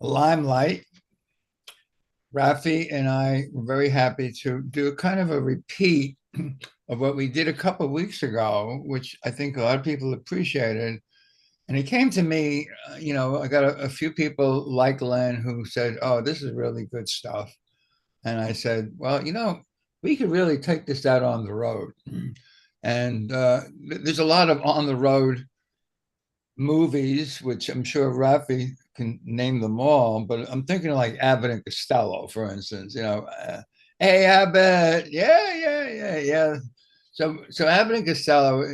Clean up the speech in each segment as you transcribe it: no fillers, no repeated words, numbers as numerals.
Limelight. Rafi and I were very happy to do a kind of a repeat of what we did a couple of weeks ago, which I think a lot of people appreciated. And it came to me, I got a few people like Len who said, "Oh, this is really good stuff." And I said, "Well, we could really take this out on the road." And there's a lot of on the road movies, which I'm sure Rafi can name them all, but I'm thinking of like Abbott and Costello, for instance. Hey Abbott, yeah. So Abbott and Costello,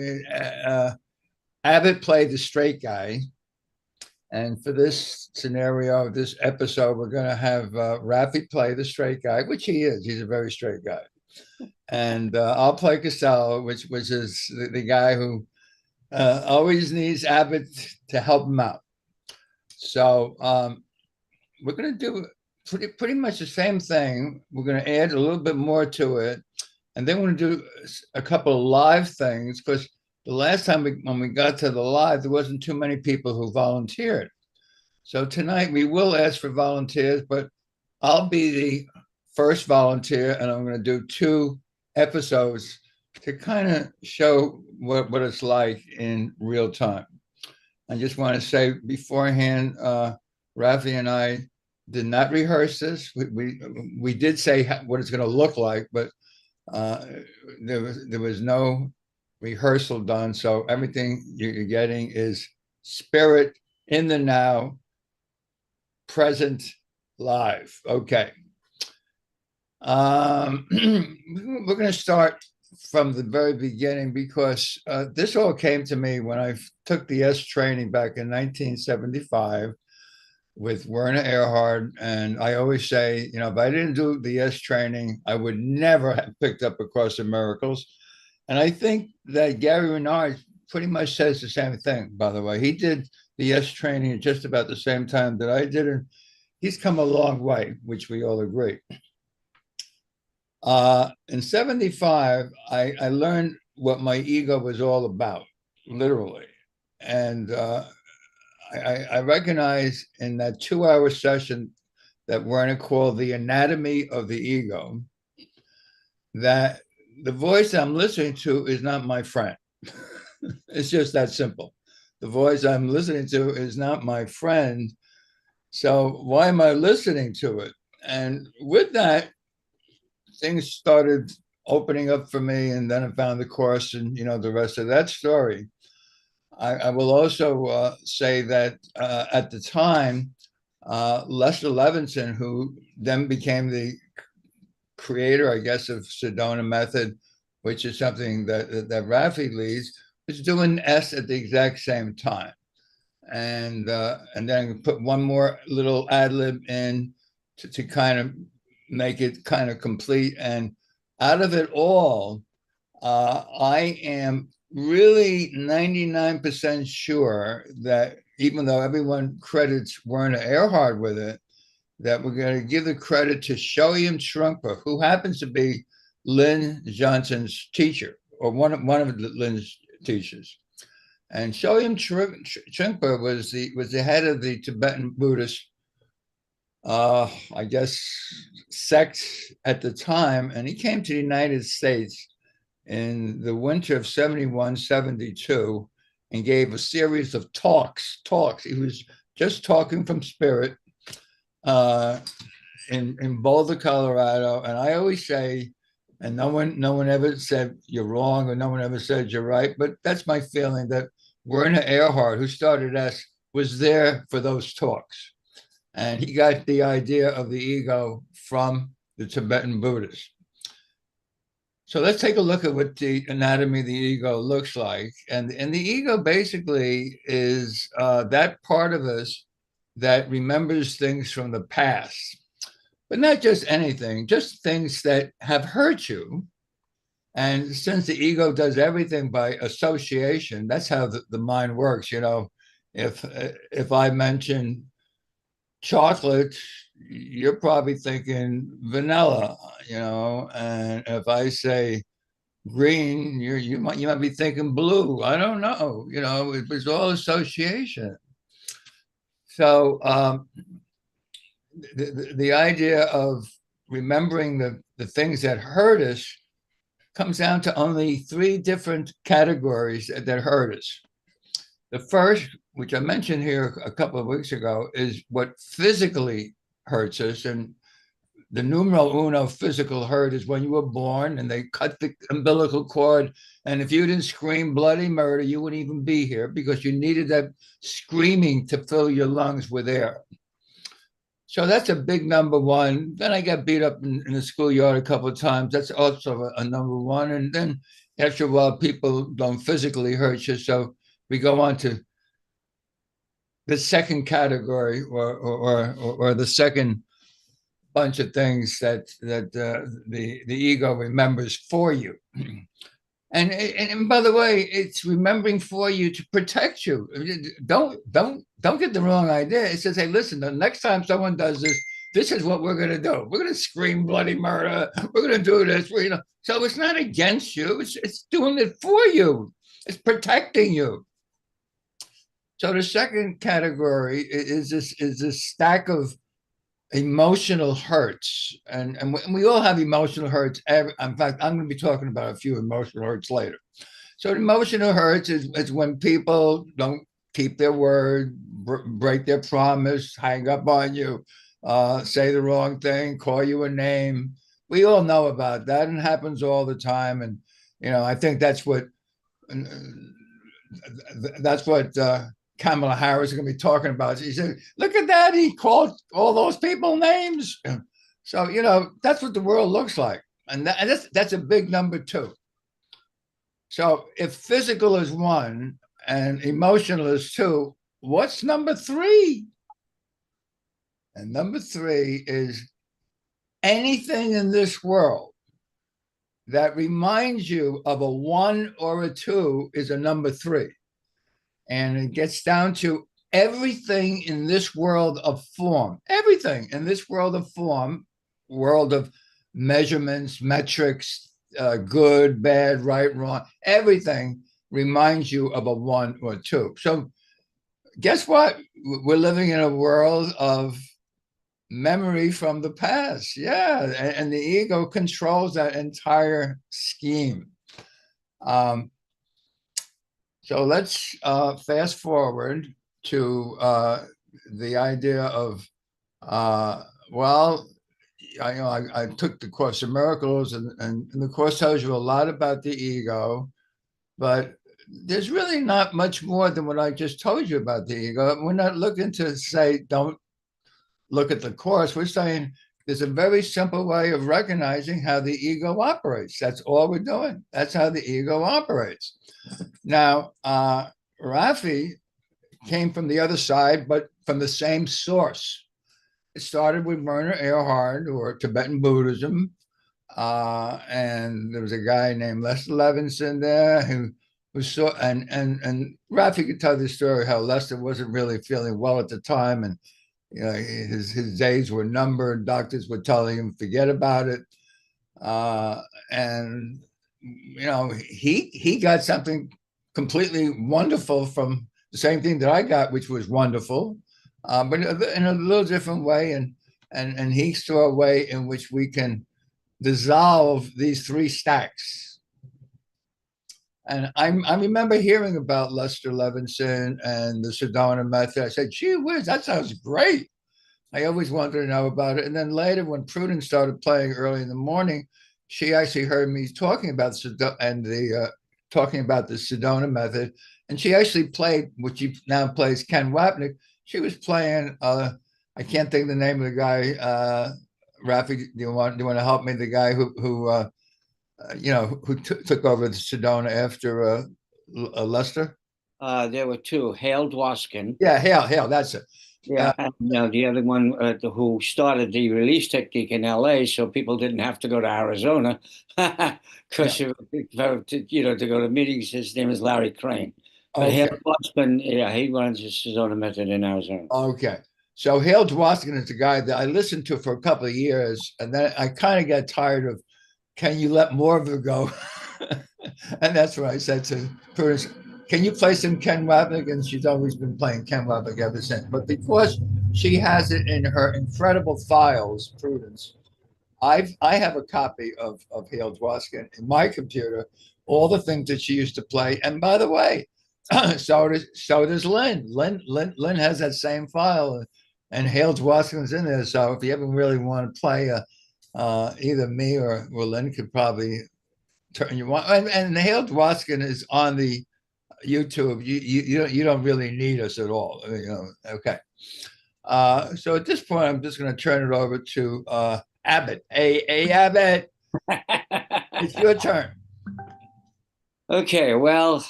Abbott played the straight guy, and for this scenario, this episode, we're going to have Rafi play the straight guy, which he is. He's a very straight guy, and I'll play Costello, which is the guy who always needs Abbott to help him out. So we're going to do pretty much the same thing. We're going to add a little bit more to it, and then we're going to do a couple of live things because the last time when we got to the live, there wasn't too many people who volunteered. So tonight we will ask for volunteers, but I'll be the first volunteer, and I'm going to do two episodes to kind of show what it's like in real time. I just want to say beforehand, Rafi and I did not rehearse this. We did say what it's going to look like, but there was no rehearsal done. So everything you're getting is spirit in the now, present, live. Okay. We're going to start from the very beginning because this all came to me when I took the S training back in 1975 with Werner Erhard. And I always say, if I didn't do the S training, I would never have picked up A Course in Miracles. And I think that Gary Renard pretty much says the same thing, by the way. He did the S training at just about the same time that I did. And he's come a long way, which we all agree. In 75, I learned what my ego was all about, literally. And I recognized in that 2 hour session that Werner called the anatomy of the ego, that the voice I'm listening to is not my friend. It's just that simple. The voice I'm listening to is not my friend. So why am I listening to it? And with that, things started opening up for me, and then I found the course, and the rest of that story. I will also say that at the time, Lester Levinson, who then became the creator, I guess, of Sedona Method, which is something that Rafi leads, was doing S at the exact same time, and then put one more little ad lib in to kind of make it kind of complete. And out of it all, I am really 99% sure that even though everyone credits Werner Erhard with it, that we're going to give the credit to Shoyam Trungpa, who happens to be Lynn Johnson's teacher, or one of Lynn's teachers. And Shoyam Trungpa was the head of the Tibetan Buddhist I guess, sect at the time. And he came to the United States in the winter of 71, 72, and gave a series of talks. He was just talking from spirit in Boulder, Colorado. And I always say, and no one ever said you're wrong, or no one ever said you're right, but that's my feeling, that Werner Erhard, who started us, was there for those talks. And he got the idea of the ego from the Tibetan Buddhists. So let's take a look at what the anatomy of the ego looks like. And the ego basically is that part of us that remembers things from the past, but not just anything, just things that have hurt you. And since the ego does everything by association, that's how the mind works. If I mention chocolate, you're probably thinking vanilla, and if I say green, you might be thinking blue. I don't know, it was all association. So the idea of remembering the things that hurt us comes down to only three different categories that hurt us. The first, which I mentioned here a couple of weeks ago, is what physically hurts us. And the numero uno physical hurt is when you were born and they cut the umbilical cord. And if you didn't scream bloody murder, you wouldn't even be here because you needed that screaming to fill your lungs with air. So that's a big number one. Then I got beat up in the schoolyard a couple of times. That's also a number one. And then after a while, people don't physically hurt you. So we go on to the second category or the second bunch of things that the ego remembers for you. And by the way, it's remembering for you to protect you. Don't get the wrong idea. It says, hey, listen, the next time someone does this, this is what we're going to do. We're going to scream bloody murder. We're going to do this. So it's not against you. It's doing it for you. It's protecting you. So the second category is this stack of emotional hurts, and we all have emotional hurts. In fact, I'm going to be talking about a few emotional hurts later. So emotional hurts is when people don't keep their word, break their promise, hang up on you, say the wrong thing, call you a name. We all know about that, and it happens all the time. And I think that's what Kamala Harris is going to be talking about. She said, look at that. He called all those people names. So, that's what the world looks like. And that's a big number two. So if physical is one and emotional is two, what's number three? And number three is anything in this world that reminds you of a one or a two is a number three. And it gets down to everything in this world of form, everything in this world of form, world of measurements, metrics, good, bad, right, wrong, everything reminds you of a one or two. So guess what? We're living in a world of memory from the past. Yeah. And the ego controls that entire scheme. So let's fast forward to the idea of, I took the Course in Miracles, and the Course tells you a lot about the ego, but there's really not much more than what I just told you about the ego. We're not looking to say, don't look at the Course. We're saying there's a very simple way of recognizing how the ego operates. That's all we're doing. That's how the ego operates. Now, Rafi came from the other side, but from the same source. It started with Werner Erhard, or Tibetan Buddhism, and there was a guy named Lester Levinson there who saw, and Rafi could tell the story how Lester wasn't really feeling well at the time, and his days were numbered. Doctors were telling him forget about it, and he got something completely wonderful from the same thing that I got, which was wonderful, but in a little different way. And he saw a way in which we can dissolve these three stacks. And I remember hearing about Lester Levinson and the Sedona method. I said, gee whiz, that sounds great. I always wanted to know about it. And then later, when Prudence started playing early in the morning, she actually heard me talking about talking about the Sedona method, and she actually played what she now plays, Ken Wapnick. She was playing. I can't think of the name of the guy. Rafi, do you want to help me? The guy who took over the Sedona after Lester. There were two, Hale Dwoskin. Yeah, Hale, that's it. Yeah, and the other one who started the release technique in LA, so people didn't have to go to Arizona because to go to meetings. His name is Larry Crane. But Okay. Hale Dwoskin, he runs the Sedona method in Arizona. Okay. So Hale Dwoskin is the guy that I listened to for a couple of years, and then I kind of got tired of, can you let more of it go? And that's what I said to Prudence. can you play some Ken Wapnick? And she's always been playing Ken Wapnick ever since. But because she has it in her incredible files, Prudence, I have a copy of Hale Dwoskin in my computer, all the things that she used to play. And by the way, so does Lynn. Lynn has that same file, and Hale Dwoskin's in there. So if you ever really want to play, either me or Lynn could probably turn you on. And Hale Dwoskin is on the YouTube. You don't really need us at all. Okay. So at this point, I'm just going to turn it over to Abbott. Hey, Abbott, it's your turn. Okay, well,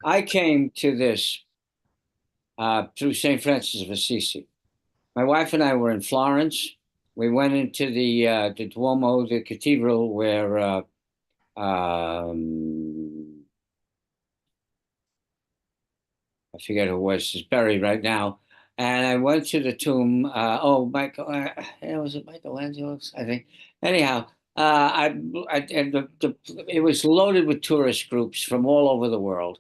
I came to this through St. Francis of Assisi. My wife and I were in Florence. We went into the Duomo, the cathedral where I forget who was is buried right now. And I went to the tomb. Michael, was it Michelangelo's? I think. Anyhow, and it was loaded with tourist groups from all over the world,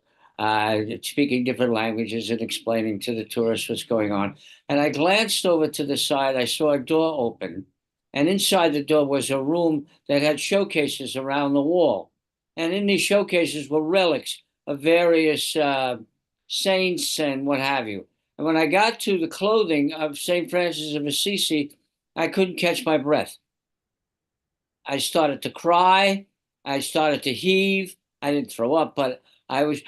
speaking different languages and explaining to the tourists what's going on. And I glanced over to the side. I saw a door open, and inside the door was a room that had showcases around the wall. And in these showcases were relics of various saints and what have you. And when I got to the clothing of St. Francis of Assisi, I couldn't catch my breath. I started to cry. I started to heave. I didn't throw up, but I was,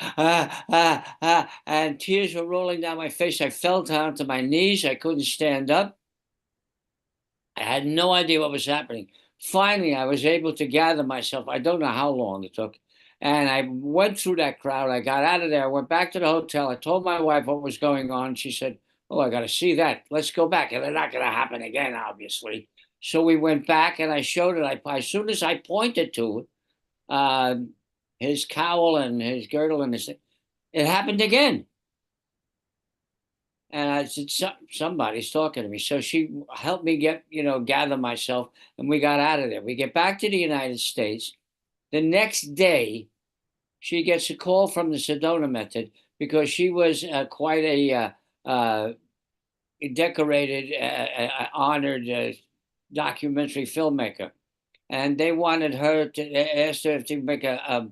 and tears were rolling down my face. I fell down to my knees. I couldn't stand up. I had no idea what was happening. Finally, I was able to gather myself. I don't know how long it took. And I went through that crowd. I got out of there, went back to the hotel. I told my wife what was going on. She said, "Oh, I got to see that. Let's go back." And they're not going to happen again, obviously. So we went back and I showed it. As soon as I pointed to it, his cowl and his girdle and his, it happened again. And I said, somebody's talking to me. So she helped me gather myself, and we got out of there. We get back to the United States. The next day, she gets a call from the Sedona Method because she was quite a decorated, honored documentary filmmaker. And they wanted her to ask her to make a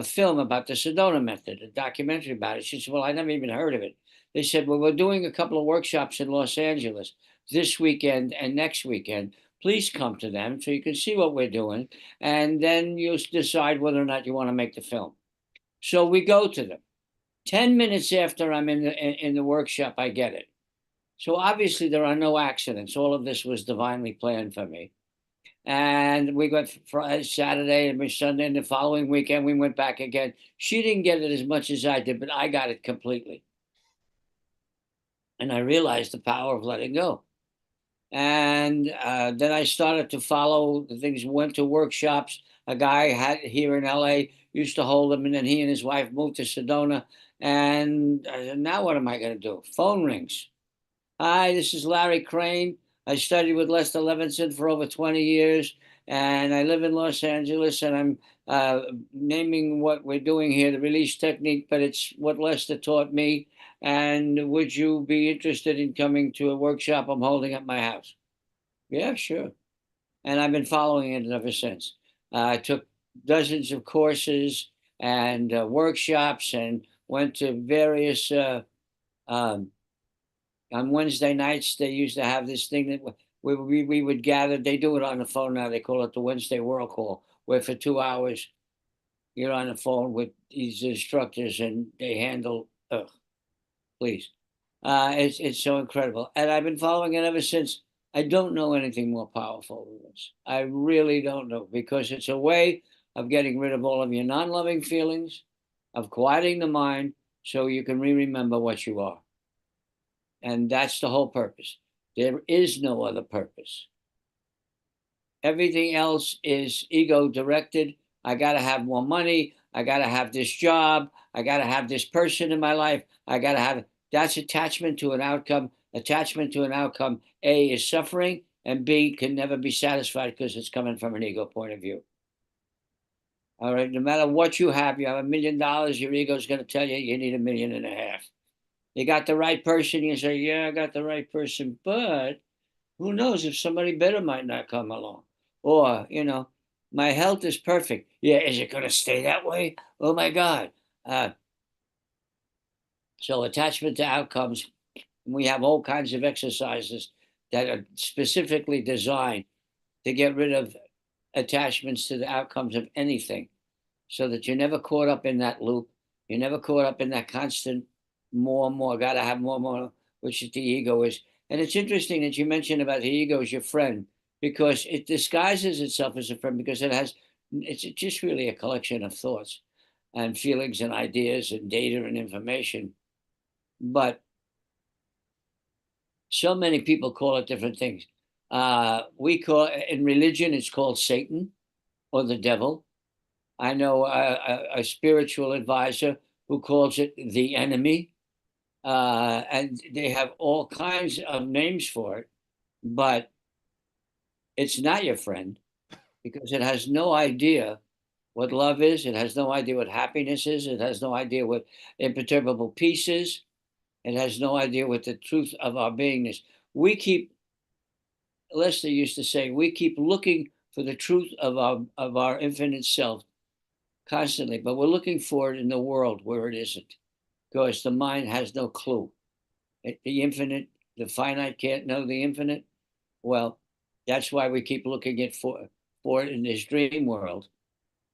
film about the Sedona Method, a documentary about it. She said, "Well, I never even heard of it." They said, "Well, we're doing a couple of workshops in Los Angeles this weekend and next weekend. Please come to them so you can see what we're doing. And then you decide whether or not you want to make the film." So we go to them. 10 minutes after I'm in the workshop, I get it. So obviously there are no accidents. All of this was divinely planned for me. And we went Friday, Saturday, and Sunday, and the following weekend we went back again. She didn't get it as much as I did, but I got it completely. And I realized the power of letting go. And then I started to follow the things, went to workshops. A guy had here in LA used to hold them, and then he and his wife moved to Sedona. And I said, now what am I going to do? Phone rings. "Hi, this is Larry Crane. I studied with Lester Levinson for over 20 years, and I live in Los Angeles, and I'm naming what we're doing here, the release technique, but it's what Lester taught me. And would you be interested in coming to a workshop I'm holding at my house?" "Yeah, sure." And I've been following it ever since. I took dozens of courses and workshops and went to various um, on Wednesday nights. They used to have this thing that we would gather. They do it on the phone now. They call it the Wednesday World Call, where for 2 hours you're on the phone with these instructors and they handle. Please, it's so incredible, and I've been following it ever since. I don't know anything more powerful than this. I really don't know, because it's a way of getting rid of all of your non-loving feelings, of quieting the mind, so you can remember what you are. And that's the whole purpose. There is no other purpose. Everything else is ego directed. I got to have more money. I got to have this job. I got to have this person in my life. I got to have, that's attachment to an outcome. Attachment to an outcome, A, is suffering, and B, can never be satisfied because it's coming from an ego point of view. All right. No matter what you have $1 million, your ego is going to tell you you need 1.5 million. You got the right person, you say, yeah, I got the right person. But who knows if somebody better might not come along? Or, my health is perfect. Yeah, is it going to stay that way? Oh my God. Uh, so attachment to outcomes, we have all kinds of exercises that are specifically designed to get rid of attachments to the outcomes of anything so that you're never caught up in that loop. You're never caught up in that constant more and more, gotta have more and more, which the ego is. And it's interesting that you mentioned about the ego as your friend because it disguises itself as a friend because it's just really a collection of thoughts and feelings and ideas and data and information. But so many people call it different things. We call in religion, it's called Satan or the devil. I know a spiritual advisor who calls it the enemy, and they have all kinds of names for it, but it's not your friend because it has no idea what love is. It has no idea what happiness is. It has no idea what imperturbable peace is. It has no idea what the truth of our beingness. We keep, Lester used to say, we keep looking for the truth of our infinite self constantly, but we're looking for it in the world where it isn't, because the mind has no clue. The infinite, the finite can't know the infinite. Well, that's why we keep looking for it in this dream world,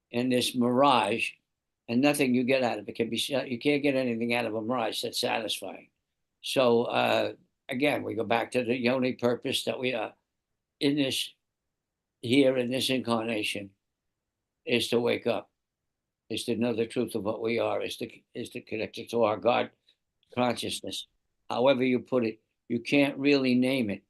in this mirage, and nothing you get out of it can be. You can't get anything out of a mirage that's satisfying. So again, we go back to the only purpose that we are in this here in this incarnation is to wake up, is to know the truth of what we are, is to connect it to our God consciousness. However you put it, you can't really name it.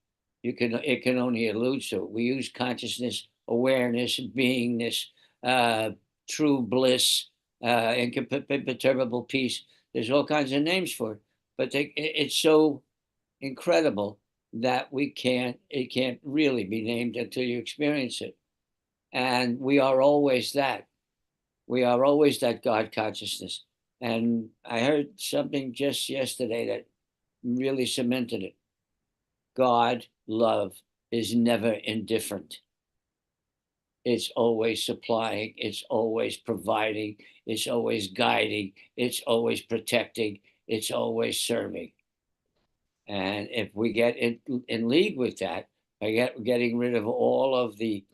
It can only allude to it. We use consciousness, awareness, beingness, uh, true bliss, imperturbable peace. There's all kinds of names for it, but it's so incredible that it can't really be named until you experience it. And we are always that. We are always that God consciousness. And I heard something just yesterday that really cemented it. God, love, is never indifferent. It's always supplying, it's always providing, it's always guiding, it's always protecting, it's always serving. And if we get in league with that, by getting rid of all of the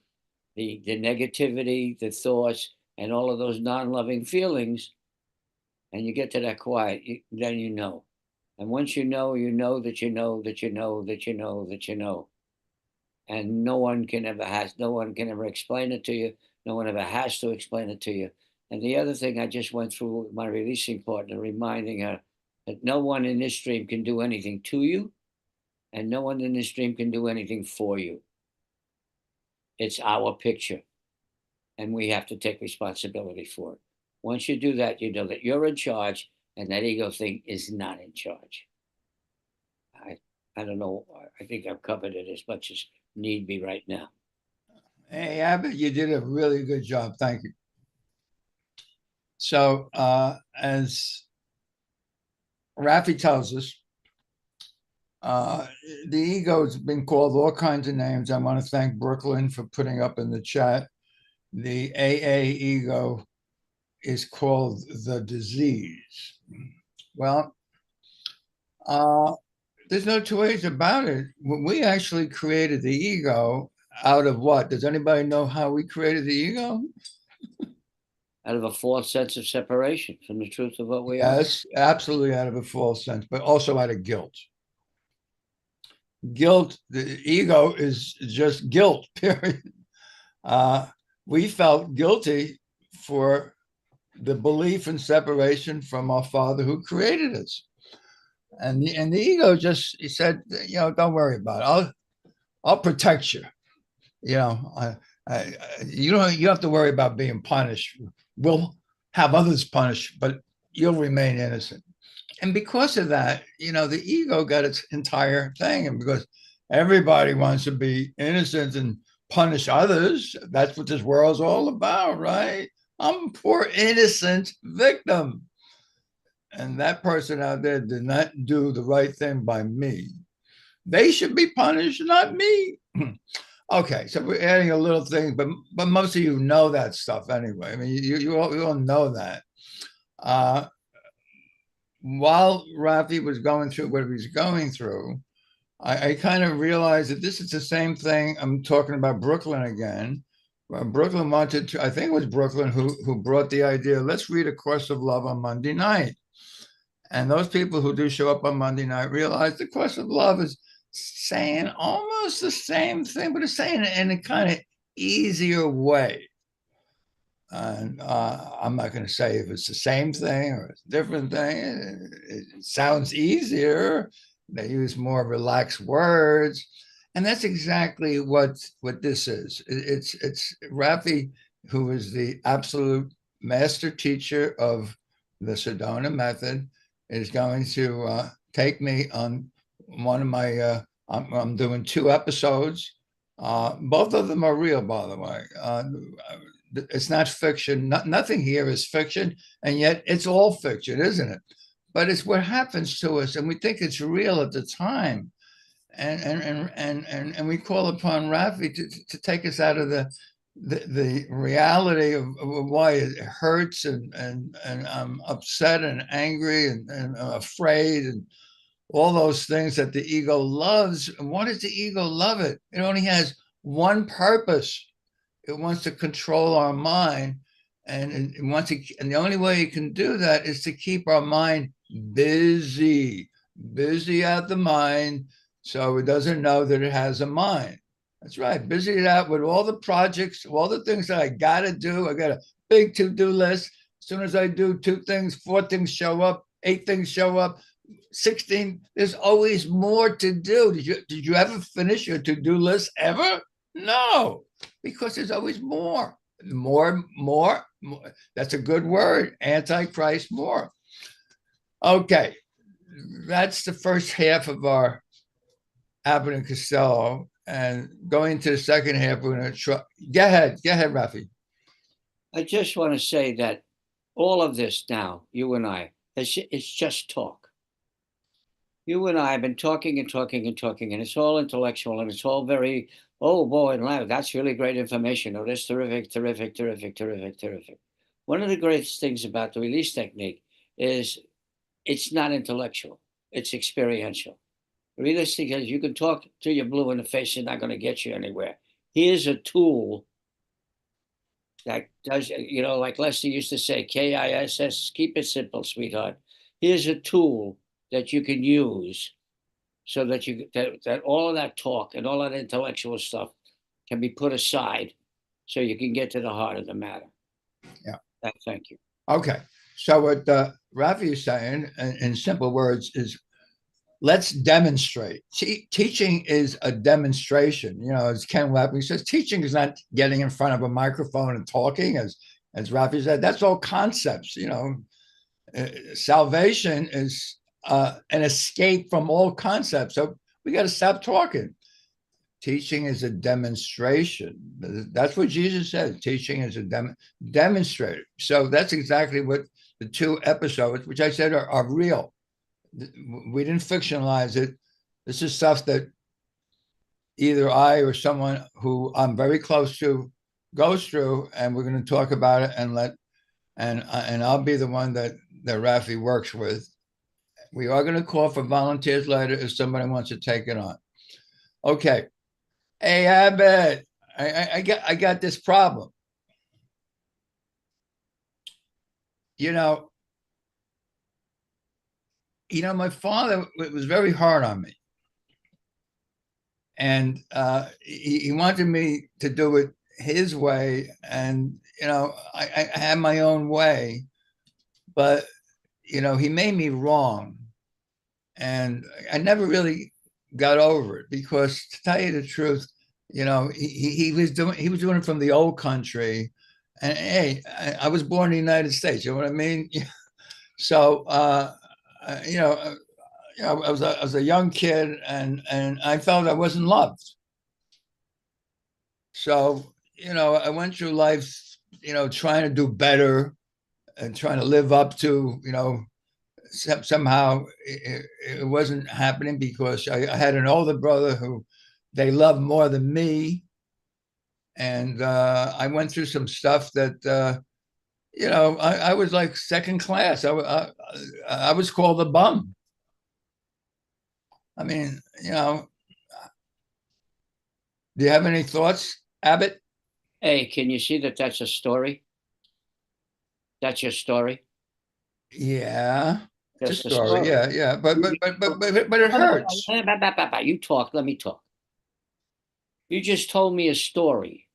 negativity, the thoughts, and all of those non-loving feelings, and you get to that quiet, then you know. And once you know that you know that you know that you know that you know. And no one can ever explain it to you. No one ever has to explain it to you. And the other thing I just went through with my releasing partner, reminding her that no one in this stream can do anything to you, and no one in this stream can do anything for you. It's our picture, and we have to take responsibility for it. Once you do that, you know that you're in charge, and that ego thing is not in charge. I I don't know. I think I've covered it as much as need be right now. Hey, Abbott, you did a really good job. Thank you. So, as Rafi tells us, uh, the ego has been called all kinds of names. I want to thank Brooklyn for putting up in the chat. The AA ego is called the disease. Well, uh, there's no two ways about it. When we actually created the ego out of what? Does anybody know how we created the ego? Out of a false sense of separation from the truth of what we are. Yes, absolutely out of a false sense, but also out of guilt. Guilt, the ego is just guilt, period. Uh, we felt guilty for the belief in separation from our Father who created us. And the ego just he said, don't worry about it. I'll protect you. You know, you don't have to worry about being punished. We'll have others punished, but you'll remain innocent. And because of that, the ego got its entire thing. And because everybody wants to be innocent and punish others, that's what this world's all about, right? I'm a poor innocent victim. And that person out there did not do the right thing by me. They should be punished, not me. Okay, so we're adding a little thing, but most of you know that stuff anyway. I mean, you all know that. Uh, while Rafi was going through what he was going through, I kind of realized that this is the same thing. I'm talking about Brooklyn again. Brooklyn wanted to, I think it was Brooklyn who brought the idea, let's read A Course of Love on Monday night. And those people who do show up on Monday night realize The Course of Love is saying almost the same thing, but it's saying it in a kind of easier way. And I'm not going to say if it's the same thing or it's a different thing. It sounds easier. They use more relaxed words, and that's exactly what this is. It's Rafi, who is the absolute master teacher of the Sedona method, is going to take me on one of my. I'm doing 2 episodes. Both of them are real, by the way. It's not fiction. Nothing here is fiction, and yet it's all fiction, isn't it? But it's what happens to us, and we think it's real at the time, and we call upon Rafi to take us out of the reality of why it hurts and I'm upset and angry and afraid and all those things that the ego loves. And why does the ego love it? It only has one purpose. It wants to control our mind, and it wants to, and the only way it can do that is to keep our mind busy out the mind, so it doesn't know that it has a mind. That's right, busy it out with all the projects, all the things that I got to do. I got a big to-do list. As soon as I do 2 things, 4 things show up, 8 things show up, 16. There's always more to do. Did you ever finish your to-do list ever? No, because there's always more. More. That's a good word. Antichrist, more. Okay, that's the first half of our Abbott and Costello. And going to the second half, we're going to try. Go ahead, Rafi. I just want to say that all of this now, you and I, it's just talk. You and I have been talking and talking and talking, and it's all intellectual and it's all very, oh boy, and wow, that's really great information. Oh, that's terrific, terrific, terrific, terrific, terrific. One of the greatest things about the release technique is it's not intellectual, it's experiential. Realistic is you can talk to your blue in the face, it's not going to get you anywhere. Here's a tool that does, like Lester used to say, KISS, keep it simple, sweetheart. Here's a tool that you can use so that that all of that talk and all that intellectual stuff can be put aside so you can get to the heart of the matter. Yeah. Thank you. Okay. So what Rafi is saying in simple words is, let's demonstrate. Teaching is a demonstration. As Ken Wapnick says, teaching is not getting in front of a microphone and talking, as Rafi said. That's all concepts. Salvation is an escape from all concepts. So we got to stop talking. Teaching is a demonstration. That's what Jesus said. Teaching is a demonstrator. So that's exactly what the 2 episodes, which I said are real. We didn't fictionalize it. This is stuff that either I or someone who I'm very close to goes through, and we're going to talk about it and I'll be the one that Rafi works with. We are going to call for volunteers later if somebody wants to take it on. Okay. Hey, Abbott, I got this problem. My father was very hard on me, and he wanted me to do it his way, and I had my own way, but he made me wrong, and I never really got over it, because to tell you the truth, he was doing it from the old country, and hey, I was born in the United States. You know what I mean? So I was a young kid, and I felt I wasn't loved. So I went through life trying to do better and trying to live up to, somehow it wasn't happening because I had an older brother who they loved more than me. And I went through some stuff that, I was like second class. I was called a bum. I mean, do you have any thoughts, Abbott? Hey, can you see that that's a story? That's your story. Yeah, it's a Just a story. story. Yeah, yeah, but it hurts. You talk. Let me talk. You just told me a story.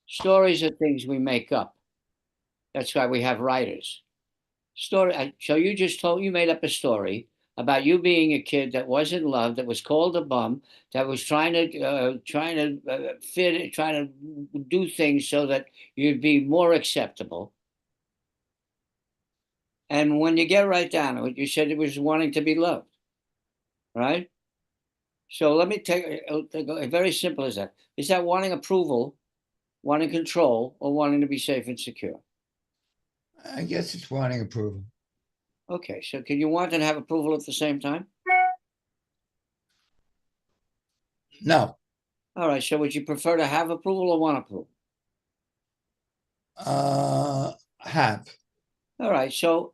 Stories are things we make up. That's why we have writers. So you made up a story about you being a kid that wasn't loved, that was called a bum, that was trying to fit, trying to do things so that you'd be more acceptable. And when you get right down to it, you said it was wanting to be loved, right? So let me take very simple as that. Is that wanting approval, wanting control, or wanting to be safe and secure? I guess it's wanting approval. Okay, so can you want and have approval at the same time? No, All right, so would you prefer to have approval or want approval? have. All right, so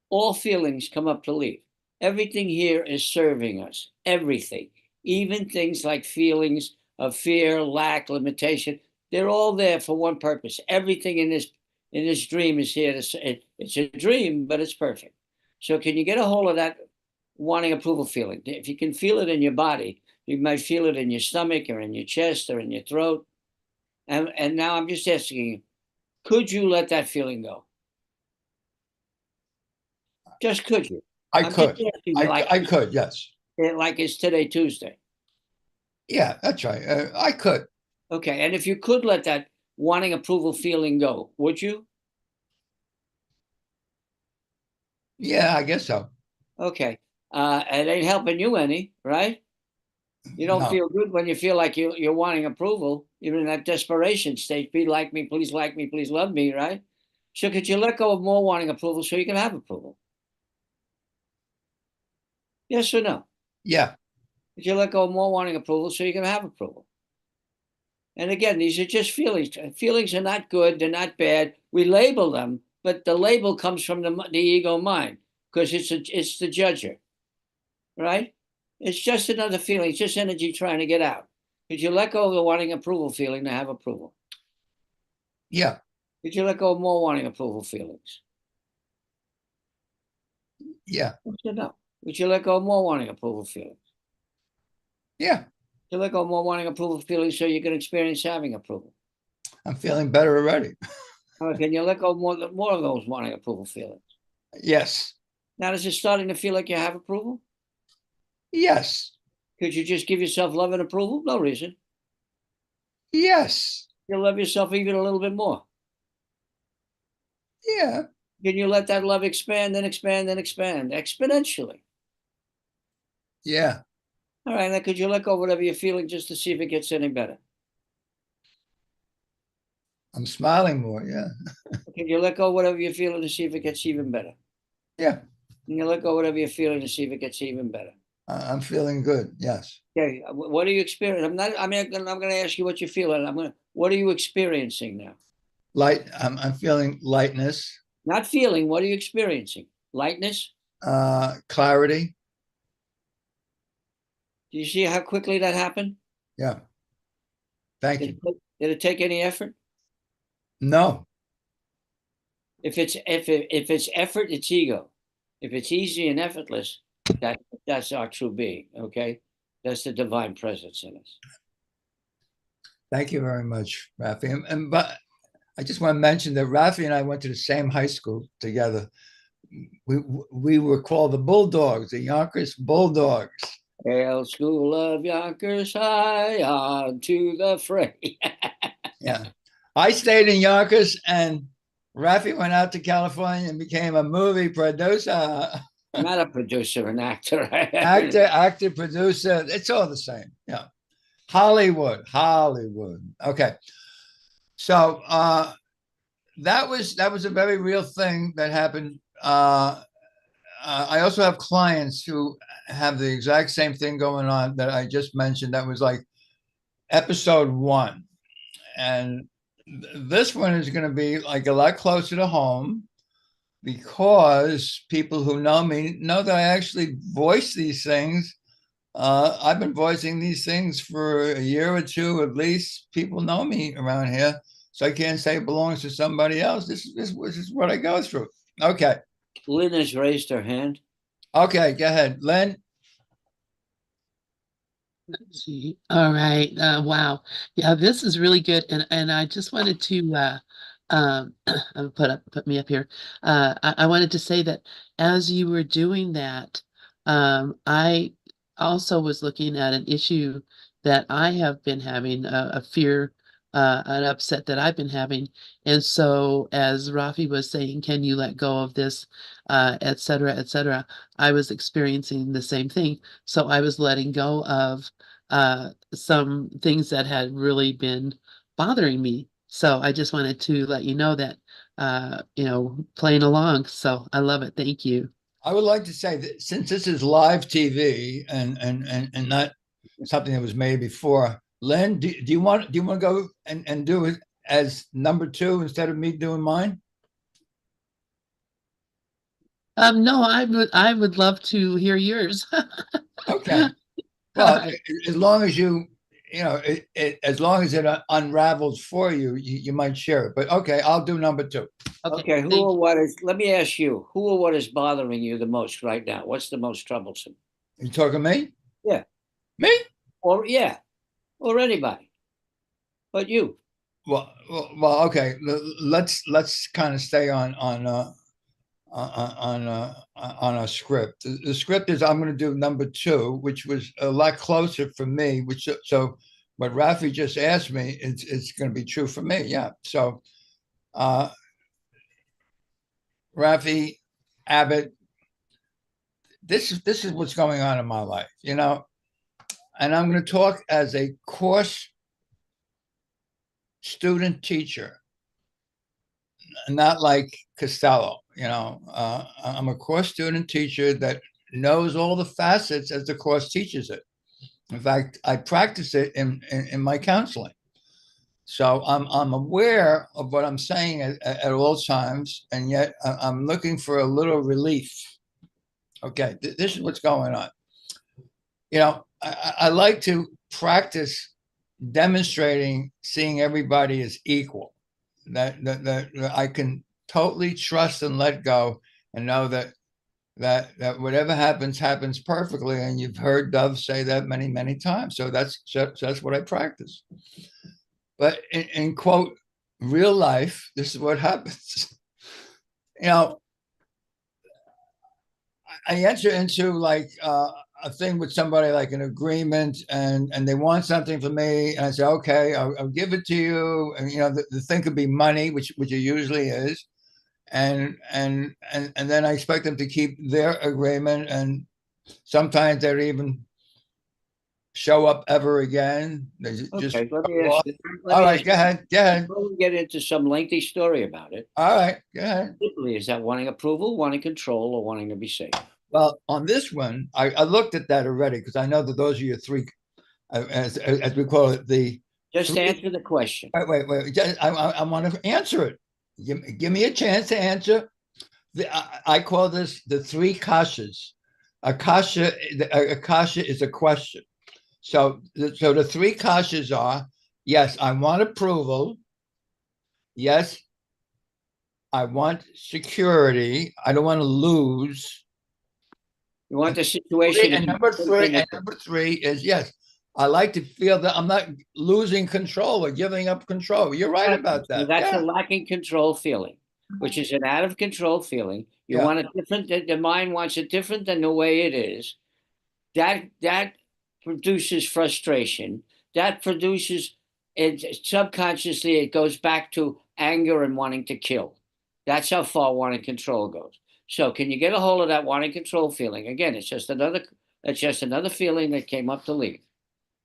all feelings come up to leave. Everything here is serving us, everything, even things like feelings of fear, lack, limitation. They're all there for one purpose. Everything in this dream is here to say it's a dream, but it's perfect. So can you get a hold of that wanting approval feeling? If you can feel it in your body, you might feel it in your stomach or in your chest or in your throat. And now I'm just asking you, could you let that feeling go? Just could you? I I'm just could. asking you, I could. Yes. like it's today, Tuesday. Yeah, that's right. I could. Okay, and if you could let that wanting approval feeling go, would you? Yeah, I guess so. Okay, it ain't helping you any, right? You don't No. feel good when you feel like you're wanting approval, even in that desperation state. Be like me, please love me, right? So could you let go of more wanting approval so you can have approval? Yes or no? Yeah. Could you let go of more wanting approval so you can have approval? And again, these are just feelings. Feelings are not good. They're not bad. We label them, but the label comes from the ego mind because it's the judger, right? It's just another feeling. It's just energy trying to get out. Did you let go of the wanting approval feeling to have approval? Yeah. Did you let go of more wanting approval feelings? Yeah. Yes or no? Would you let go of more wanting approval feelings? Yeah. You let go of more wanting approval feelings so you can experience having approval. I'm feeling better already. Can you let go of more of those wanting approval feelings? Yes. Now, is it starting to feel like you have approval? Yes. Could you just give yourself love and approval? No reason. Yes. You love yourself even a little bit more. Yeah. Can you let that love expand and expand and expand exponentially? Yeah. All right. Now, could you let go of whatever you're feeling just to see if it gets any better? I'm smiling more. Yeah. Can you let go of whatever you're feeling to see if it gets even better? Yeah. Can you let go of whatever you're feeling to see if it gets even better? I'm feeling good. Yes. Okay. What are you experiencing? I'm going to ask you what you're feeling. what are you experiencing now? Light. I'm feeling lightness, Not feeling. What are you experiencing? Lightness? clarity. Do you see how quickly that happened? Yeah. Thank you. Did it take any effort? No. If it's effort, it's ego. If it's easy and effortless, that's our true being. Okay, that's the divine presence in us. Thank you very much, Rafi. But I just want to mention that Rafi and I went to the same high school together. We were called the Bulldogs, the Yonkers Bulldogs. Hail, school of Yonkers High, on to the fray. Yeah. I stayed in Yonkers, and Rafi went out to California and became a movie producer. Not a producer, an actor. Actor, producer. It's all the same. Yeah. Hollywood. Okay. So that was a very real thing that happened. I also have clients who have the exact same thing going on that I just mentioned. That was like episode one, and this one is going to be like a lot closer to home because people who know me know that I actually voice these things. I've been voicing these things for a year or two at least. People know me around here, so I can't say it belongs to somebody else. This is what I go through. Okay, Lynn has raised her hand. okay, go ahead, Len. Let's see. All right. Wow. Yeah, this is really good. And I just wanted to put me up here. I wanted to say that as you were doing that, I also was looking at an issue that I have been having, a fear, an upset that I've been having. And so as Rafi was saying, can you let go of this, et cetera, et cetera, I was experiencing the same thing. So I was letting go of some things that had really been bothering me. So I just wanted to let you know that, playing along. So I love it. Thank you. I would like to say that since this is live TV and not something that was made before, Len, do you want to go and do it as number two instead of me doing mine? No, I would love to hear yours. Okay. Well, as long as as long as it unravels for you, you might share it. But okay, I'll do number two. Okay, who thank or you. what is, let me ask you, who or what is bothering you the most right now? What's the most troublesome? You talking me? Yeah. Me? Or, yeah, or anybody, but you. Okay. Let's kind of stay on a script. The script is I'm going to do number two, which was a lot closer for me. Which so what Rafi just asked me, it's going to be true for me. Yeah. So uh, Rafi Abbott, this is what's going on in my life, and I'm going to talk as a course student teacher, not like Costello. I'm a course student teacher that knows all the facets as the course teaches it. In fact, I practice it in my counseling. So I'm aware of what I'm saying at all times, and yet I'm looking for a little relief. Okay, this is what's going on. I like to practice demonstrating seeing everybody as equal, that I can totally trust and let go and know that whatever happens perfectly. And you've heard Dove say that many, many times. So that's what I practice. But in quote real life, this is what happens. You know, I enter into like a thing with somebody, like an agreement, and they want something from me, and I say, okay, I'll give it to you. And the thing could be money, which it usually is, and then I expect them to keep their agreement, and sometimes they don't even show up ever again. They just Okay, let me ask you. all right, go ahead, go ahead. Before we get into some lengthy story about it, All right, go ahead. simply is that wanting approval, wanting control, or wanting to be safe? Well, on this one, I looked at that already because I know that those are your three, as we call it, the. Just answer the question. Wait. I want to answer it. Give me a chance to answer. I call this the three kashas. A kasha is a question. So the three kashas are: yes, I want approval. Yes, I want security. I don't want to lose. You want the situation. And number three is yes, I like to feel that I'm not losing control or giving up control. You're right about that. That's Yeah. a lacking control feeling, which is an out of control feeling. You Yeah. want it different. The mind wants it different than the way it is. That produces frustration. That produces it subconsciously. It goes back to anger and wanting to kill. That's how far wanting control goes. So, can you get a hold of that wanting control feeling? Again, it's just another feeling that came up to leave.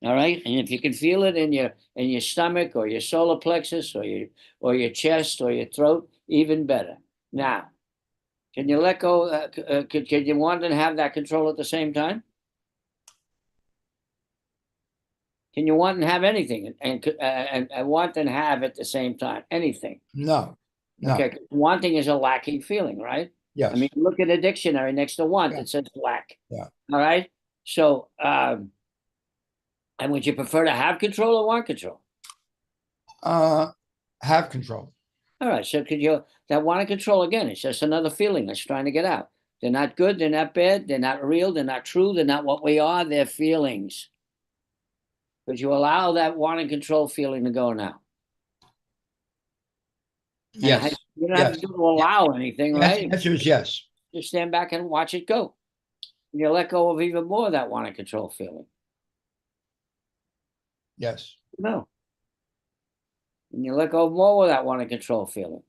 All right, and if you can feel it in your stomach or your solar plexus or your chest or your throat, even better. Now, can you let go? Can you want to have that control at the same time? Can you want and have anything and want and have at the same time? Anything. No, no, Okay. 'Cause wanting is a lacking feeling, right? yes, I mean, look at a dictionary next to want, Yeah. it says lack. Yeah. All right. So, and would you prefer to have control or want control? have control. All right. So could you, that want to control again? It's just another feeling that's trying to get out. They're not good. They're not bad. They're not real. They're not true. They're not what we are. They're feelings. Could you allow that want and control feeling to go now? And Yes, you don't have yes. to do to allow anything, The right? answer is yes. Just stand back and watch it go. And you let go of even more of that want and control feeling. Yes, No. And you let go of more of that want and control feeling.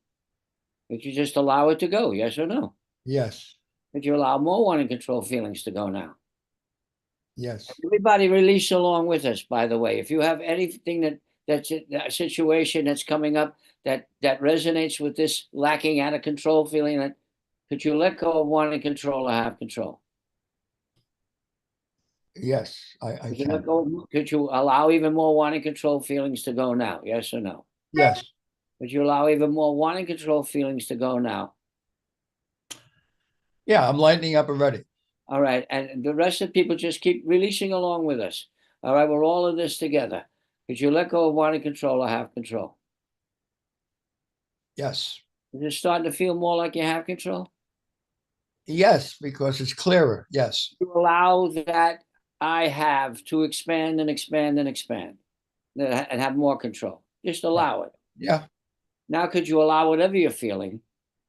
But you just allow it to go, yes or no? yes, But you allow more want and control feelings to go now. yes, Everybody release along with us, by the way. If you have anything that's a situation that's coming up that resonates with this lacking out of control feeling, that could you let go of wanting control or have control? yes. I Could you let can. go? Could you allow even more wanting control feelings to go now? Yes or no? Yes, Could you allow even more wanting control feelings to go now? yeah. I'm lightening up already. All right. And the rest of the people just keep releasing along with us. All right. We're all in this together. Could you let go of wanting control or have control? Yes, Is it starting to feel more like you have control? yes, because it's clearer. Yes, You allow that I have to expand and expand and expand and have more control. Just allow it. yeah, Now, could you allow whatever you're feeling,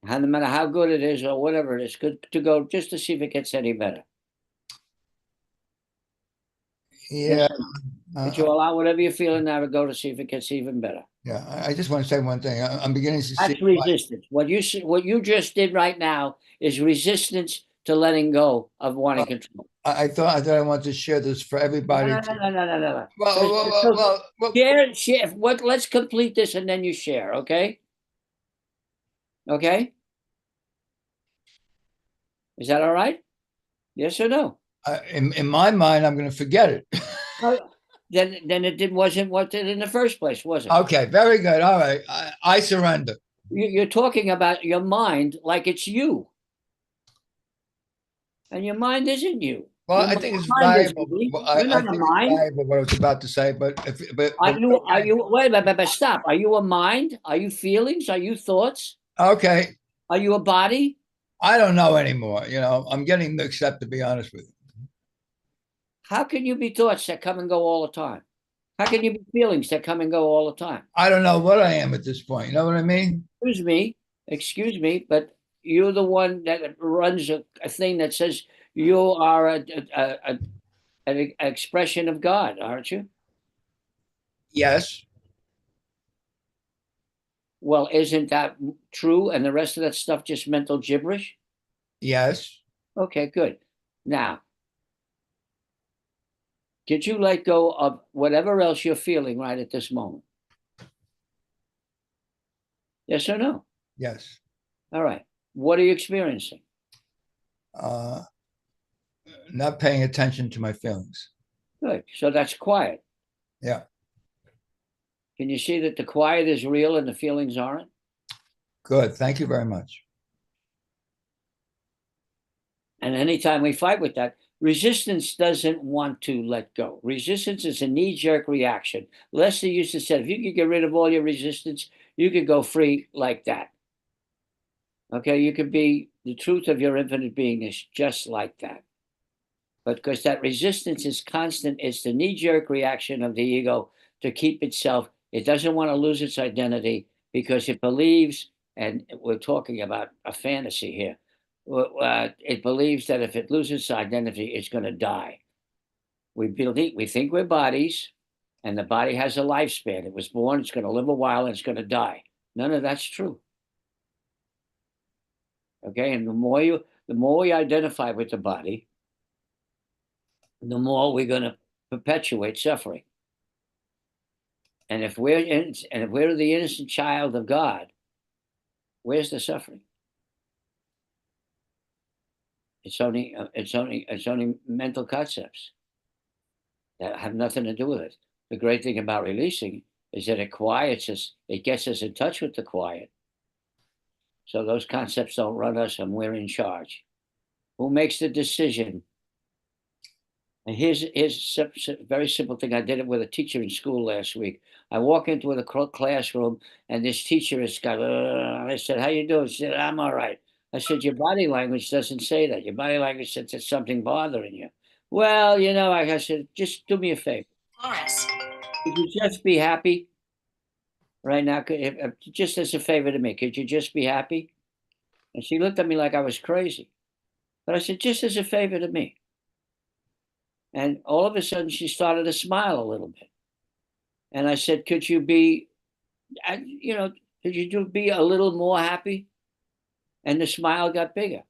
no matter how good it is or whatever it is, good to go just to see if it gets any better? yeah. Yes. Could you allow whatever you're feeling now to go to see if it gets even better? Yeah, I just want to say one thing. I'm beginning to see. That's resistance. What you just did right now is resistance to letting go of wanting control. I thought I wanted to share this for No, everybody. no, no, no, no, no, no, no. Well, Share. What? Let's complete this and then you share. Okay. Okay. Is that all right? Yes or no? in my mind, I'm going to forget it. Then it wasn't what it in the first place, was it? Okay, very good. All right, I surrender. You're talking about your mind like it's you, and your mind isn't you. Well, Your I think it's mind is valuable. me. Well, You're I not a think it's mind. valuable what I was about to say, but Are you, wait a minute, but stop. Are you a mind? Are you feelings? Are you thoughts? okay, Are you a body? I don't know anymore. I'm getting mixed up, to be honest with you. How can you be thoughts that come and go all the time? How can you be feelings that come and go all the time? I don't know what I am at this point. You know what I mean? Excuse me, but you're the one that runs a thing that says you are an expression of God, aren't you? Yes, Well, isn't that true? And the rest of that stuff just mental gibberish? yes, Okay, good. Now, did you let go of whatever else you're feeling right at this moment? Yes or no? yes. All right. What are you experiencing? Uh, not paying attention to my feelings. Good. So that's quiet. Yeah, Can you see that the quiet is real and the feelings aren't? good. Thank you very much. And anytime we fight with that, resistance doesn't want to let go. Resistance is a knee-jerk reaction. Lester used to say, if you could get rid of all your resistance, you could go free like that. Okay, you could be the truth of your infinite beingness just like that. But because that resistance is constant, it's the knee-jerk reaction of the ego to keep itself. It doesn't want to lose its identity because it believes, and we're talking about a fantasy here, it believes that if it loses its identity, it's going to die. We think we're bodies, and the body has a lifespan. It was born, it's going to live a while, and it's going to die. None of that's true. Okay, and the more we identify with the body, the more we're going to perpetuate suffering. And if we're the innocent child of God, where's the suffering? It's only mental concepts that have nothing to do with it. The great thing about releasing is that it quiets us. It gets us in touch with the quiet. So those concepts don't run us, and we're in charge. Who makes the decision? And here's a very simple thing. I did it with a teacher in school last week. I walk into the classroom, and this teacher has got, I said, how you doing? She said, I'm all right. I said, your body language doesn't say that. Your body language says there's something bothering you. Well, I said, just do me a favor. Lawrence. Could you just be happy right now? Just as a favor to me, could you just be happy? And she looked at me like I was crazy. But I said, just as a favor to me. And all of a sudden, she started to smile a little bit. And I said, could you be a little more happy? And the smile got bigger.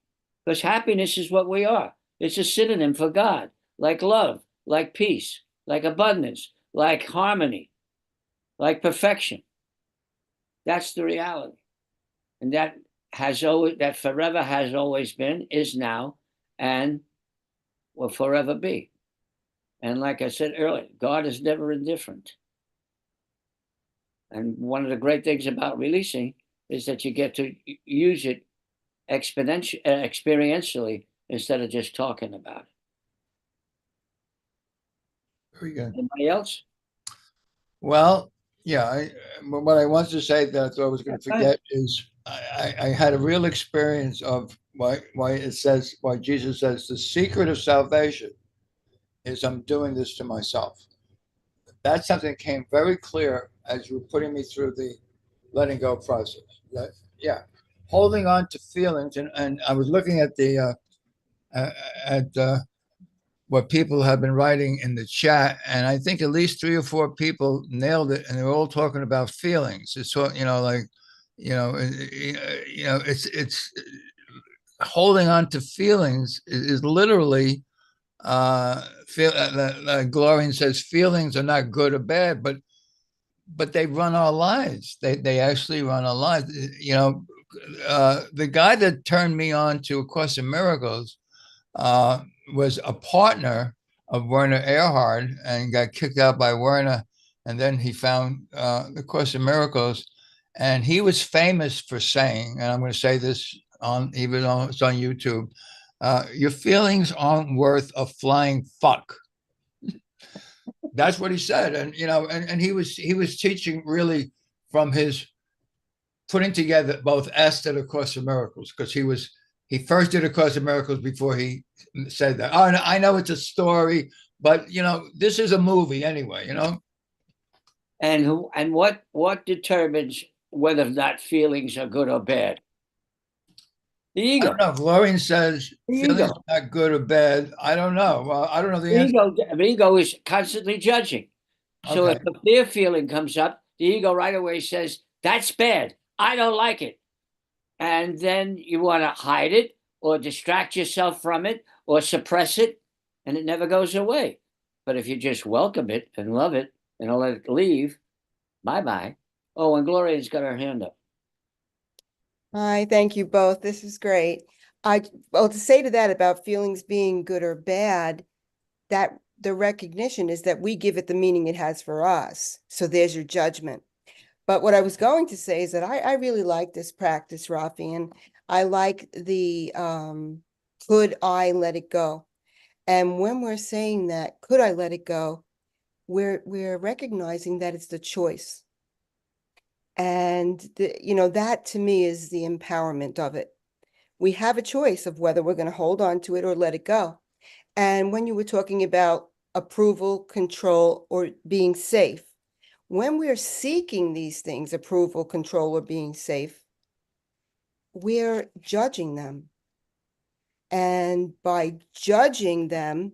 Because happiness is what we are. It's a synonym for God, like love, like peace, like abundance, like harmony, like perfection. That's the reality. And that forever has always been, is now, and will forever be. And like I said earlier, God is never indifferent. And one of the great things about releasing is that you get to use it experientially instead of just talking about it. Very good. Anybody else? Well, yeah, what I wanted to say that I thought I was going to forget is I had a real experience of why Jesus says the secret of salvation is I'm doing this to myself. That's something that came very clear as you were putting me through the letting go process. Holding on to feelings, and I was looking at what people have been writing in the chat, and I think at least 3 or 4 people nailed it, and they're all talking about feelings. It's it's holding on to feelings is literally Glorian says feelings are not good or bad, but they run our lives. They actually run our lives. The guy that turned me on to A Course in Miracles was a partner of Werner Erhard and got kicked out by Werner. And then he found The Course in Miracles, and he was famous for saying, and I'm going to say this even though it's on YouTube, your feelings aren't worth a flying fuck. That's what he said. And, and he was teaching really from his putting together both Est and A Course in Miracles, because he first did A Course in Miracles before he said that. Oh, I know it's a story, but this is a movie anyway, And what determines whether that feelings are good or bad? The ego. I don't know. Glorian says feelings are not good or bad. I don't know. Well, I don't know the answer. The ego is constantly judging. So Okay. if the fear feeling comes up, the ego right away says, that's bad. I don't like it. And then you want to hide it or distract yourself from it or suppress it, and it never goes away. But if you just welcome it and love it and let it leave, bye-bye. Oh, and Gloria's got her hand up. Hi, thank you both. This is great. Well, to say to that about feelings being good or bad, that the recognition is that we give it the meaning it has for us. So there's your judgment. But what I was going to say is that I really like this practice, Rafi, and I like the could I let it go? And when we're saying that, could I let it go? We're recognizing that it's the choice. And that to me is the empowerment of it. We have a choice of whether we're going to hold on to it or let it go. And when you were talking about approval, control, or being safe, when we're seeking these things, approval, control, or being safe, we're judging them. And by judging them,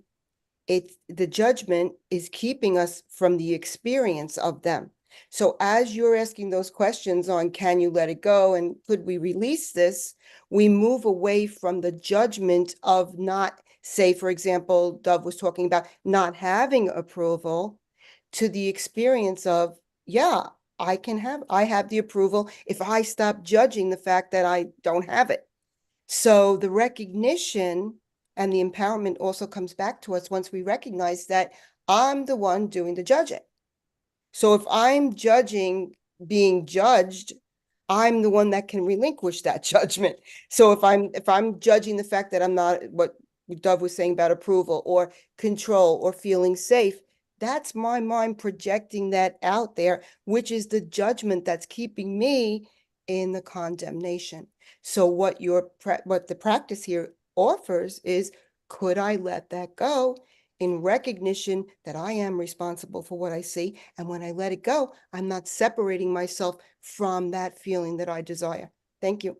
the judgment is keeping us from the experience of them. So as you're asking those questions on can you let it go and could we release this, we move away from the judgment of not say, for example, Dove was talking about not having approval, to the experience of, yeah, I have the approval if I stop judging the fact that I don't have it. So the recognition and the empowerment also comes back to us once we recognize that I'm the one doing the judging. So if I'm judging being judged, I'm the one that can relinquish that judgment. So if I'm judging the fact that I'm not, what Dove was saying about approval or control or feeling safe, that's my mind projecting that out there, which is the judgment that's keeping me in the condemnation. So what the practice here offers is, could I let that go in recognition that I am responsible for what I see? And when I let it go, I'm not separating myself from that feeling that I desire. Thank you.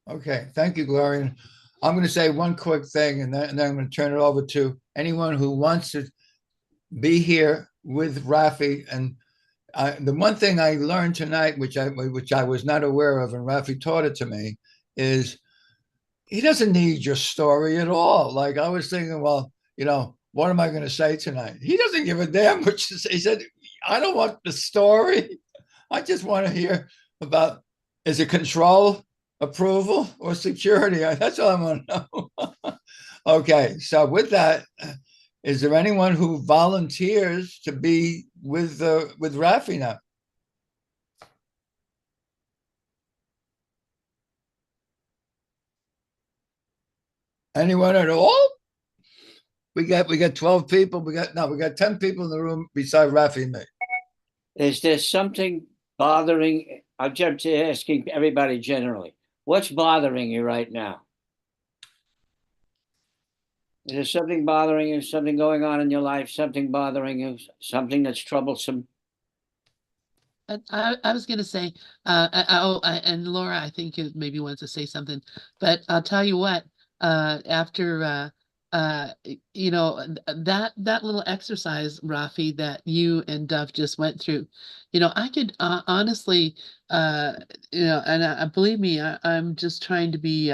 Okay, thank you, Gloria. And I'm going to say one quick thing, and then I'm going to turn it over to anyone who wants to be here with Rafi. And the one thing I learned tonight, which I was not aware of, and Rafi taught it to me, is he doesn't need your story at all. Like I was thinking, well, what am I going to say tonight? He doesn't give a damn what you say. He said, I don't want the story. I just want to hear about, is it control, approval, or security? That's all I want to know. Okay, so with that, is there anyone who volunteers to be with Rafi now? Anyone at all? We got 12 people. We got 10 people in the room beside Rafi and me. Is there something bothering? I'm just asking everybody generally. What's bothering you right now? Is there something bothering you? Something going on in your life? Something bothering you? Something that's troublesome? I was going to say, and Laura, I think maybe wants to say something, but I'll tell you what, after, that little exercise, Rafi, that you and Dove just went through, I could honestly, and believe me, I'm just trying to be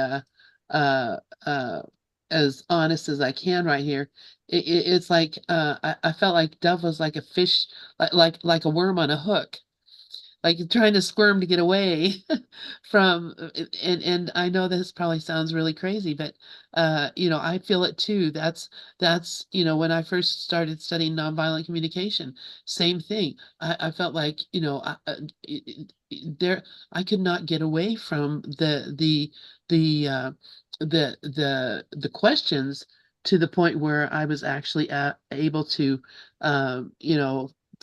as honest as I can right here. It's like I felt like Dove was like a fish, like a worm on a hook, like trying to squirm to get away from, and I know this probably sounds really crazy, but I feel it too. That's when I first started studying nonviolent communication, same thing. I felt like there I could not get away from the questions, to the point where I was actually able to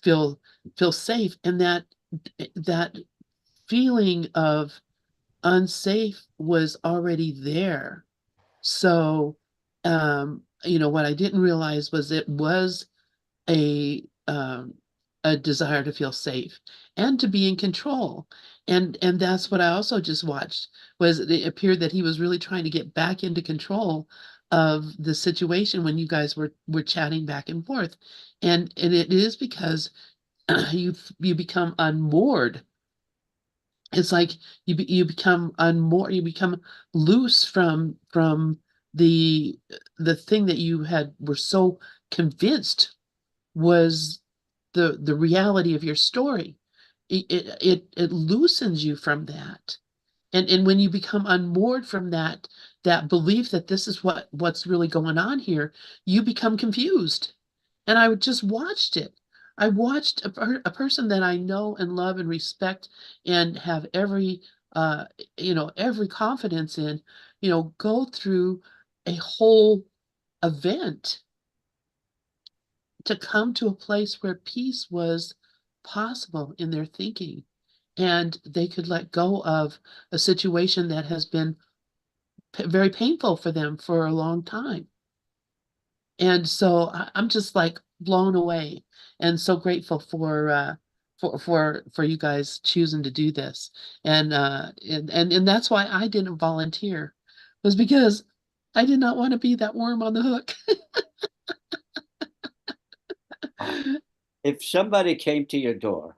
feel safe, and that feeling of unsafe was already there. So, what I didn't realize was it was a um, a desire to feel safe and to be in control. And that's what I also just watched, was it appeared that he was really trying to get back into control of the situation when you guys were chatting back and forth. And it is because you become unmoored. It's like you become unmoored, you become loose from the thing that you were so convinced was the reality of your story. It loosens you from that. And when you become unmoored from that belief that this is what's really going on here, you become confused. And I just watched it. I watched a person that I know and love and respect and have every confidence in, go through a whole event to come to a place where peace was possible in their thinking, and they could let go of a situation that has been very painful for them for a long time. And so I'm just like blown away, and so grateful for you guys choosing to do this. And that's why I didn't volunteer, was because I did not want to be that worm on the hook. If somebody came to your door,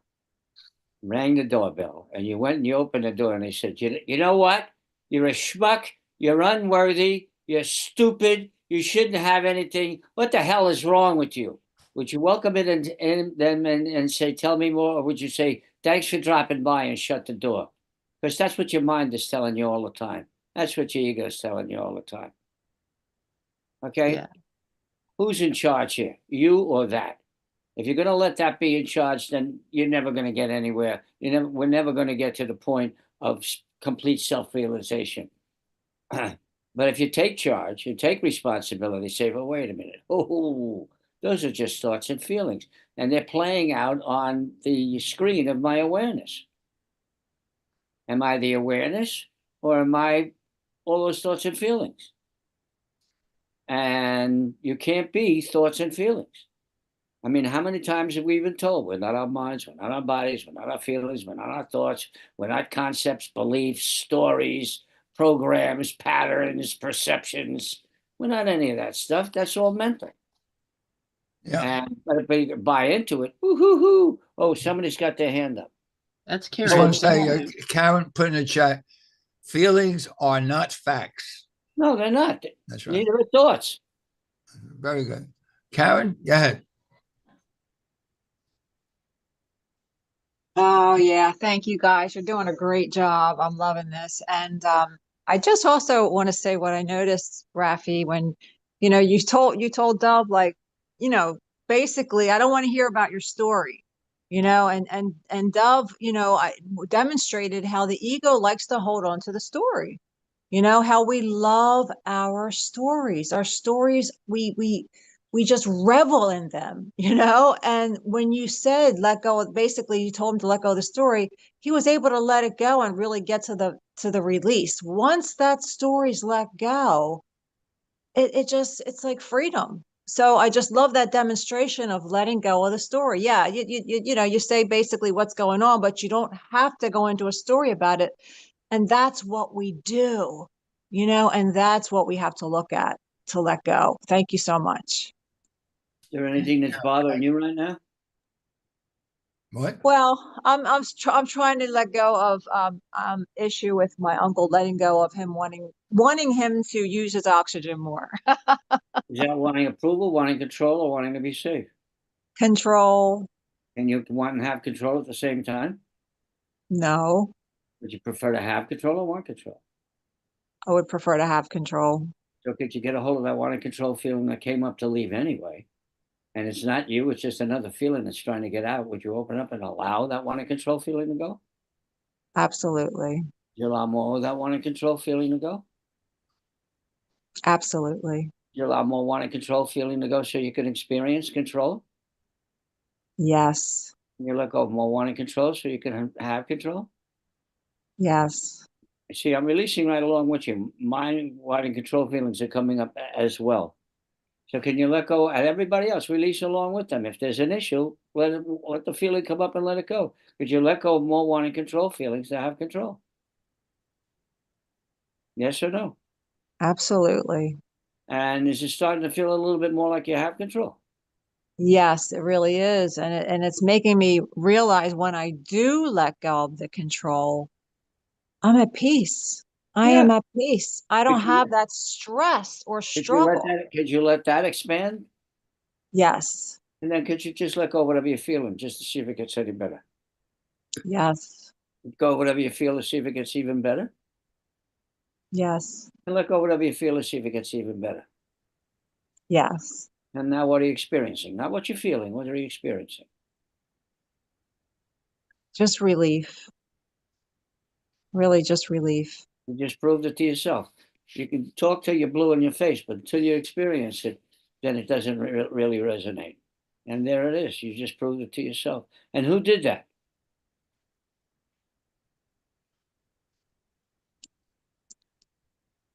rang the doorbell, and you went and you opened the door and they said, you know what? You're a schmuck, you're unworthy, you're stupid, You shouldn't have anything. What the hell is wrong with you? Would you welcome it and say, tell me more? Or would you say, thanks for dropping by and shut the door? Because that's what your mind is telling you all the time. That's what your ego is telling you all the time. Okay? Yeah. Who's in charge here? You or that? If you're going to let that be in charge, then you're never going to get anywhere. We're never going to get to the point of complete self-realization. But if you take charge, you take responsibility, say, well, wait a minute. Oh, those are just thoughts and feelings. And they're playing out on the screen of my awareness. Am I the awareness or am I all those thoughts and feelings? And you can't be thoughts and feelings. I mean, how many times have we been told we're not our minds, we're not our bodies, we're not our feelings, we're not our thoughts, we're not concepts, beliefs, stories, programs, patterns, perceptions. We're not any of that stuff. That's all mental. Yeah. And but if you buy into it, woo-hoo-hoo. Oh, somebody's got their hand up. That's Just want to Karen. say, Karen put in the chat, feelings are not facts. No, they're not. That's right. Neither are thoughts. Very good. Karen, go ahead. Oh, yeah. Thank you guys. You're doing a great job. I'm loving this. And I just also want to say what I noticed, Rafi, when you told Dub, like, basically, I don't want to hear about your story, and Dove, I demonstrated how the ego likes to hold on to the story. How we love our stories. Our stories, we just revel in them, and when you said let go, basically you told him to let go of the story, he was able to let it go and really get to the release. Once that story's let go, it's like freedom. So I just love that demonstration of letting go of the story. Yeah, you say basically what's going on, but you don't have to go into a story about it. And that's what we do, and that's what we have to look at to let go. Thank you so much. Is there anything that's bothering you right now? What? Well, I'm trying to let go of issue with my uncle, letting go of him wanting him to use his oxygen more. Is that wanting approval, wanting control, or wanting to be safe? Control. And you want and have control at the same time? No, Would you prefer to have control or want control? I would prefer to have control. So could you get a hold of that wanting control feeling that came up to leave anyway? And it's not you, it's just another feeling that's trying to get out. Would you open up and allow that wanting control feeling to go? Absolutely. You allow more of that wanting control feeling to go? Absolutely. You allow more wanting control feeling to go so you can experience control? Yes. You let go of more wanting control so you can have control? Yes. See, I'm releasing right along with you. Mind, wanting control feelings are coming up as well. So can you let go, and everybody else release along with them? If there's an issue, let the feeling come up and let it go. Could you let go of more wanting control feelings to have control? Yes or no? Absolutely. And is it starting to feel a little bit more like you have control? Yes, it really is. And it's making me realize when I do let go of the control, I'm at peace. I Yeah. am at peace. I don't Could you, have that stress or could you let struggle. that? Could you let that expand? Yes. And then could you just let go of whatever you're feeling, just to see if it gets any better? Yes. Go whatever you feel to see if it gets even better, Yes. and let go whatever you feel to see if it gets even better. Yes. And now, what are you experiencing? Not what you're feeling. What are you experiencing? Just relief. Really just relief. You just proved it to yourself. You can talk till you're blue in your face, but until you experience it, then it doesn't really resonate. And there it is. You just proved it to yourself. And who did that?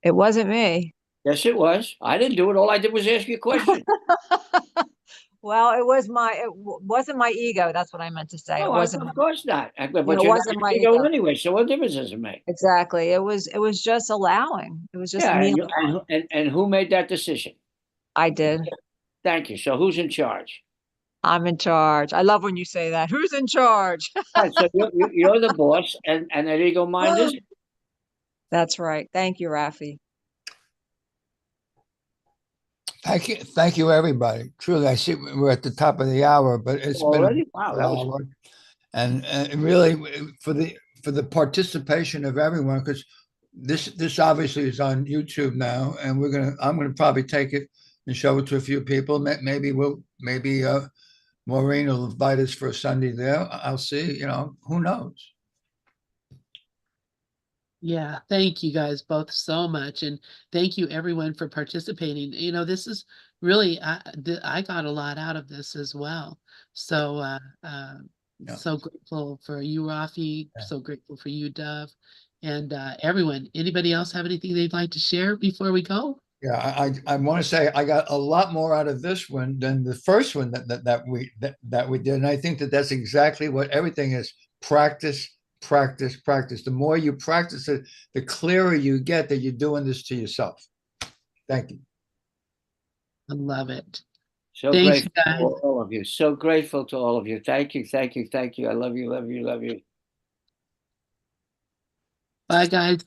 It wasn't me. Yes, it was. I didn't do it. All I did was ask you a question. Well, wasn't my ego. That's what I meant to say. It No, wasn't of course not. But it you're not wasn't your my ego ego. anyway. So what difference does it make? Exactly. It was just allowing. It was just Yeah, me. and who made that decision? I did. Thank you. So who's in charge? I'm in charge. I love when you say that. Who's in charge? Right, so you're the boss, and that ego mind is. That's right. Thank you, Rafi. Thank you, everybody. Truly, I see we're at the top of the hour, but it's been a Already? Wow, that was hour. And really for the participation of everyone, because this obviously is on YouTube now, and I'm gonna probably take it and show it to a few people. Maybe Maureen will invite us for a Sunday there. I'll see. Who knows? Yeah, thank you guys both so much, and thank you everyone for participating. This is really I got a lot out of this as well. So Yeah. so grateful for you, Rafi. Yeah. So grateful for you, Dove, and everyone. Anybody else have anything they'd like to share before we go? Yeah, I want to say I got a lot more out of this one than the first one that we did, and I think that's exactly what everything is: practice, practice, practice. The more you practice it, the clearer you get that you're doing this to yourself. Thank you. I love it. so Thanks, grateful guys. to all of you. So grateful to all of you. Thank you, thank you, thank you. I love you, love you, love you. Bye, guys.